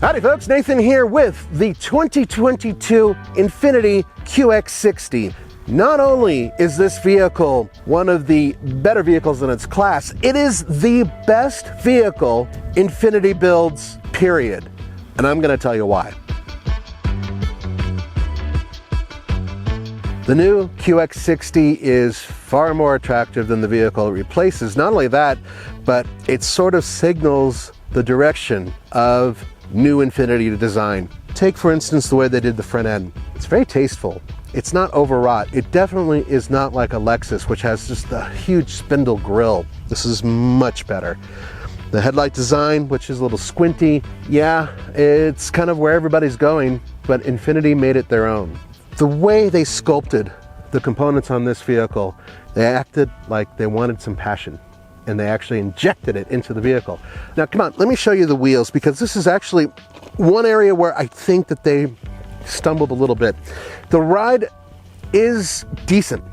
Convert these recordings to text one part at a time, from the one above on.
Howdy folks, Nathan here with the 2022 Infiniti QX60. Not only is this vehicle one of the better vehicles in its class, it is the best vehicle Infiniti builds, period. And I'm going to tell you why. The new QX60 is far more attractive than the vehicle it replaces. Not only that, but it sort of signals the direction of new Infiniti design. Take for instance the way they did the front end. It's very tasteful. It's not overwrought. It definitely is not like a Lexus, which has just a huge spindle grille. This is much better. The headlight design, which is a little squinty, yeah, it's kind of where everybody's going, but Infiniti made it their own. The way they sculpted the components on this vehicle, they acted like they wanted some passion, and they actually injected it into the vehicle. Now come on, let me show you the wheels, because this is actually one area where I think that they stumbled a little bit. The ride is decent,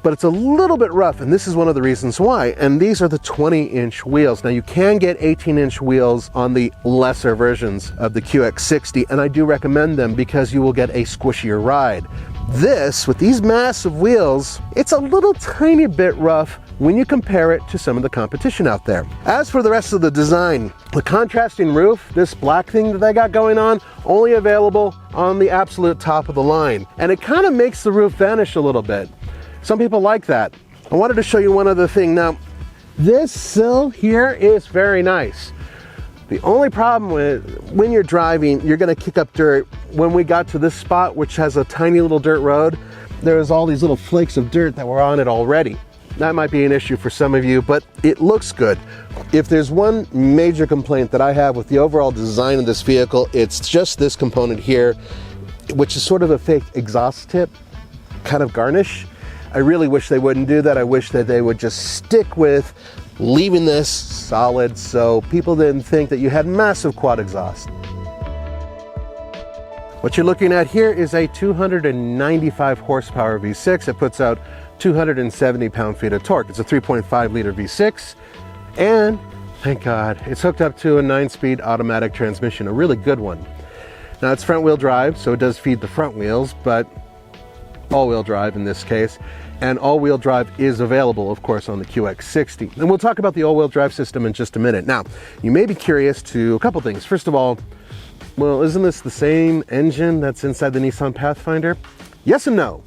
but it's a little bit rough, and this is one of the reasons why. And these are the 20-inch wheels. Now you can get 18-inch wheels on the lesser versions of the QX60, and I do recommend them because you will get a squishier ride. This, with these massive wheels, it's a little tiny bit rough when you compare it to some of the competition out there. As for the rest of the design, the contrasting roof, this black thing that they got going on, only available on the absolute top of the line. And it kind of makes the roof vanish a little bit. Some people like that. I wanted to show you one other thing. Now, this sill here is very nice. The only problem with when you're driving, you're gonna kick up dirt. When we got to this spot, which has a tiny little dirt road, there was all these little flakes of dirt that were on it already. That might be an issue for some of you, but it looks good. If there's one major complaint that I have with the overall design of this vehicle, it's just this component here, which is sort of a fake exhaust tip, kind of garnish. I really wish they wouldn't do that. I wish that they would just stick with leaving this solid so people didn't think that you had massive quad exhaust. What you're looking at here is a 295 horsepower V6. It puts out 270 pound-feet of torque. It's a 3.5 liter V6, and thank God, it's hooked up to a 9-speed automatic transmission, a really good one. Now it's front-wheel drive, so it does feed the front wheels, but all-wheel drive in this case, and all-wheel drive is available, of course, on the QX60. And we'll talk about the all-wheel drive system in just a minute. Now, you may be curious to a couple things. First of all, well, isn't this the same engine that's inside the Nissan Pathfinder? Yes and no.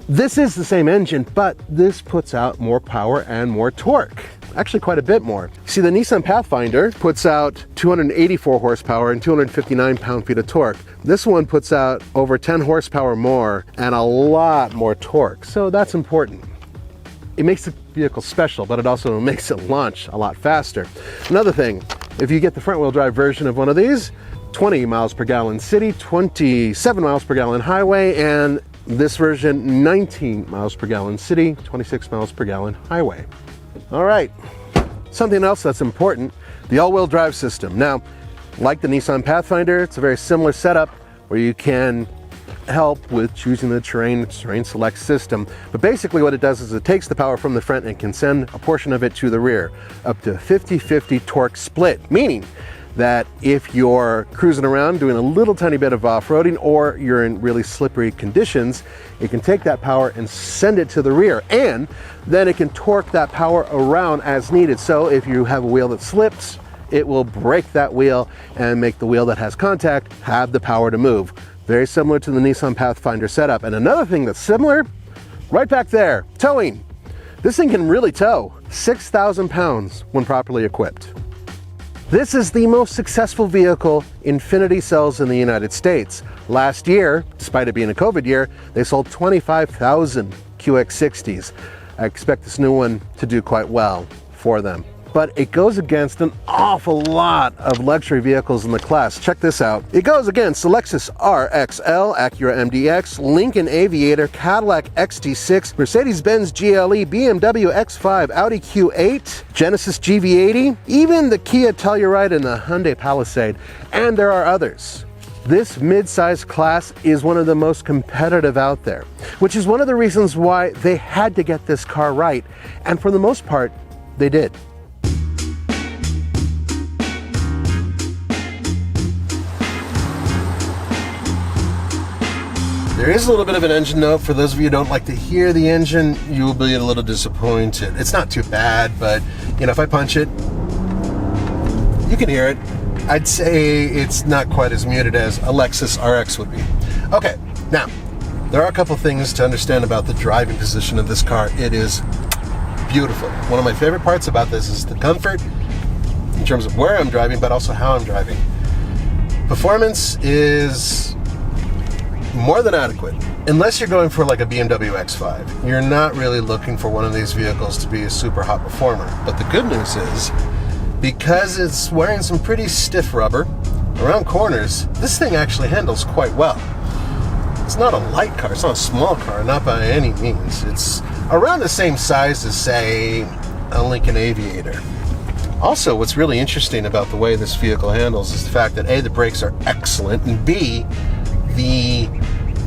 This is the same engine, but this puts out more power and more torque. Actually quite a bit more. See, the Nissan Pathfinder puts out 284 horsepower and 259 pound-feet of torque. This one puts out over 10 horsepower more and a lot more torque, so that's important. It makes the vehicle special, but it also makes it launch a lot faster. Another thing, if you get the front-wheel drive version of one of these, 20 miles per gallon city, 27 miles per gallon highway, and this version 19 miles per gallon city, 26 miles per gallon highway. All right, something else that's important, the all-wheel drive system. Now, like the Nissan Pathfinder, it's a very similar setup where you can help with choosing the terrain select system. But basically what it does is it takes the power from the front and can send a portion of it to the rear, up to 50-50 torque split, meaning that if you're cruising around doing a little tiny bit of off-roading or you're in really slippery conditions, it can take that power and send it to the rear, and then it can torque that power around as needed. So if you have a wheel that slips, it will break that wheel and make the wheel that has contact have the power to move. Very similar to the Nissan Pathfinder setup. And another thing that's similar, right back there, towing. This thing can really tow 6,000 pounds when properly equipped. This is the most successful vehicle Infiniti sells in the United States. Last year, despite it being a COVID year, they sold 25,000 QX60s. I expect this new one to do quite well for them. But it goes against an awful lot of luxury vehicles in the class. Check this out. It goes against the Lexus RXL, Acura MDX, Lincoln Aviator, Cadillac XT6, Mercedes-Benz GLE, BMW X5, Audi Q8, Genesis GV80, even the Kia Telluride and the Hyundai Palisade, and there are others. This mid-size class is one of the most competitive out there, which is one of the reasons why they had to get this car right, and for the most part, they did. There is a little bit of an engine note. For those of you who don't like to hear the engine, you will be a little disappointed. It's not too bad, but you know, if I punch it, you can hear it. I'd say it's not quite as muted as a Lexus RX would be. Okay, now, there are a couple things to understand about the driving position of this car. It is beautiful. One of my favorite parts about this is the comfort in terms of where I'm driving, but also how I'm driving. Performance is more than adequate. Unless you're going for like a BMW X5, you're not really looking for one of these vehicles to be a super hot performer. But the good news is, because it's wearing some pretty stiff rubber around corners, this thing actually handles quite well. It's not a light car, it's not a small car, not by any means. It's around the same size as, say, a Lincoln Aviator. Also, what's really interesting about the way this vehicle handles is the fact that A, the brakes are excellent, and B, the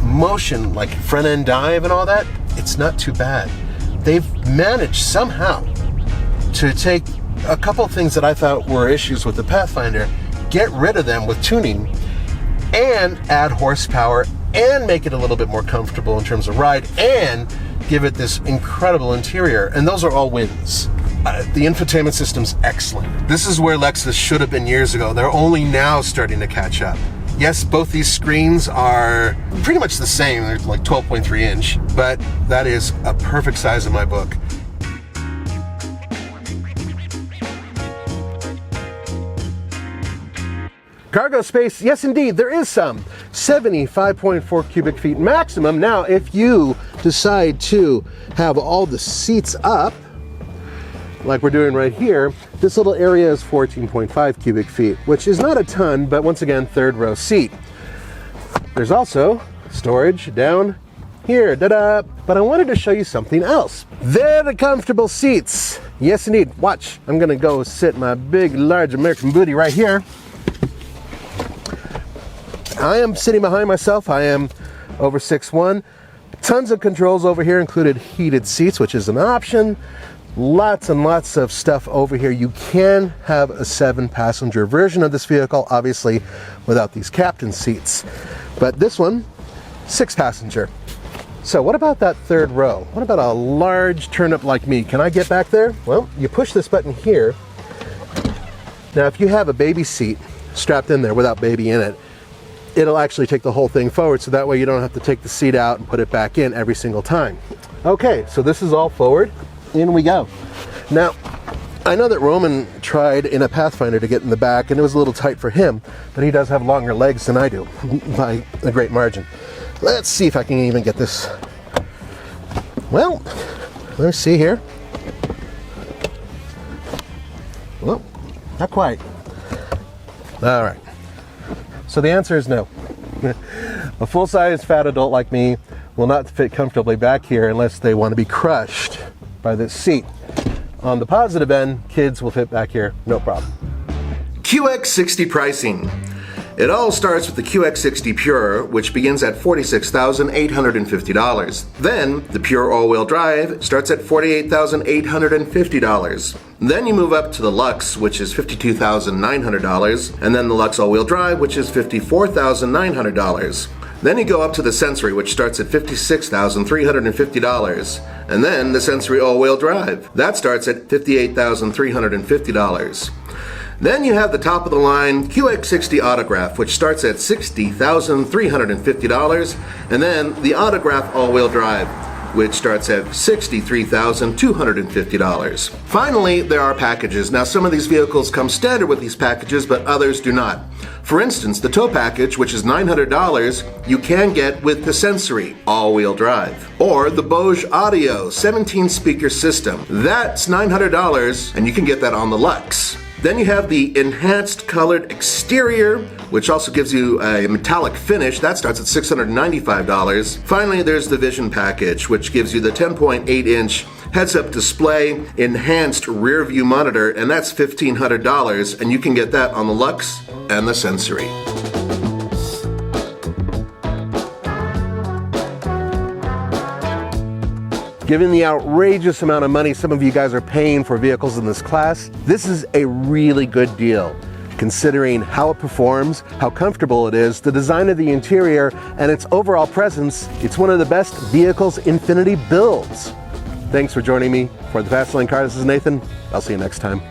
motion, like front end dive and all that, it's not too bad. They've managed somehow to take a couple things that I thought were issues with the Pathfinder, get rid of them with tuning, and add horsepower, and make it a little bit more comfortable in terms of ride, and give it this incredible interior. And those are all wins. The infotainment system's excellent. This is where Lexus should have been years ago. They're only now starting to catch up. Yes, both these screens are pretty much the same. They're like 12.3 inch, but that is a perfect size in my book. Cargo space, yes indeed, there is some. 75.4 cubic feet maximum. Now, if you decide to have all the seats up, like we're doing right here, this little area is 14.5 cubic feet, which is not a ton, but once again, third row seat. There's also storage down here, da-da! But I wanted to show you something else. They're the comfortable seats. Yes indeed, watch. I'm gonna go sit my big, large American booty right here. I am sitting behind myself. I am over 6'1". Tons of controls over here, included heated seats, which is an option. Lots and lots of stuff over here. You can have a 7-passenger version of this vehicle, obviously without these captain seats. But this one, 6-passenger. So what about that third row? What about a large turnip like me? Can I get back there? Well, you push this button here. Now, if you have a baby seat strapped in there without baby in it, it'll actually take the whole thing forward, so that way you don't have to take the seat out and put it back in every single time. Okay, so this is all forward. In we go. Now, I know that Roman tried in a Pathfinder to get in the back, and it was a little tight for him, but he does have longer legs than I do, by a great margin. Let's see if I can even get this. Well, let me see here. Well, not quite. All right. So the answer is no. A full-size fat adult like me will not fit comfortably back here unless they want to be crushed by this seat. On the positive end, kids will fit back here, no problem. QX60 pricing. It all starts with the QX60 Pure, which begins at $46,850. Then, the Pure all-wheel drive starts at $48,850. Then you move up to the Lux, which is $52,900, and then the Lux all-wheel drive, which is $54,900. Then you go up to the Sensory, which starts at $56,350, and then the Sensory all-wheel drive. That starts at $58,350. Then you have the top of the line QX60 Autograph, which starts at $60,350, and then the Autograph all-wheel drive, which starts at $63,250. Finally, there are packages. Now, some of these vehicles come standard with these packages, but others do not. For instance, the tow package, which is $900, you can get with the Sensory all-wheel drive. Or the Bose Audio 17-speaker system. That's $900, and you can get that on the Lux. Then you have the enhanced colored exterior, which also gives you a metallic finish. That starts at $695. Finally, there's the Vision package, which gives you the 10.8-inch heads-up display, enhanced rear view monitor, and that's $1,500, and you can get that on the Lux and the Sensory. Given the outrageous amount of money some of you guys are paying for vehicles in this class, this is a really good deal. Considering how it performs, how comfortable it is, the design of the interior, and its overall presence, it's one of the best vehicles Infiniti builds. Thanks for joining me for the Fast Lane Car. This is Nathan. I'll see you next time.